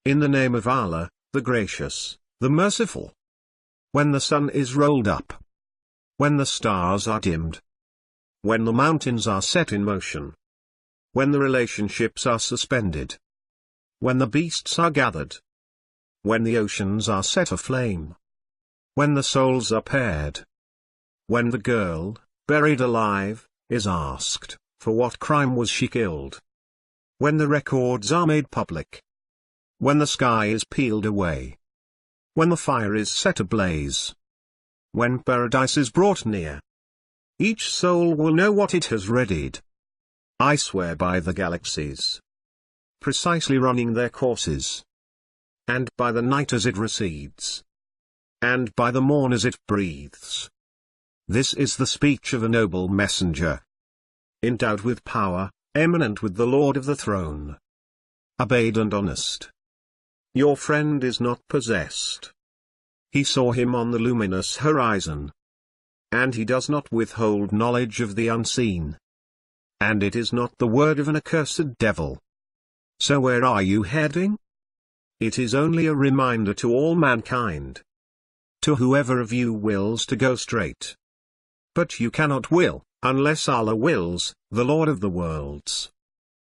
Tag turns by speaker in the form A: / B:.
A: In the name of Allah, the Gracious, the Merciful. When the sun is rolled up. When the stars are dimmed. When the mountains are set in motion. When the relationships are suspended. When the beasts are gathered. When the oceans are set aflame. When the souls are paired. When the girl, buried alive, is asked, for what crime was she killed? When the records are made public. When the sky is peeled away. When the fire is set ablaze. When paradise is brought near. Each soul will know what it has readied. I swear by the galaxies, precisely running their courses, and by the night as it recedes, and by the morn as it breathes. This is the speech of a noble messenger, endowed with power, eminent with the Lord of the throne, obeyed and honest. Your friend is not possessed. He saw him on the luminous horizon, and he does not withhold knowledge of the unseen. And it is not the word of an accursed devil. So where are you heading? It is only a reminder to all mankind. To whoever of you wills to go straight. But you cannot will, unless Allah wills, the Lord of the worlds.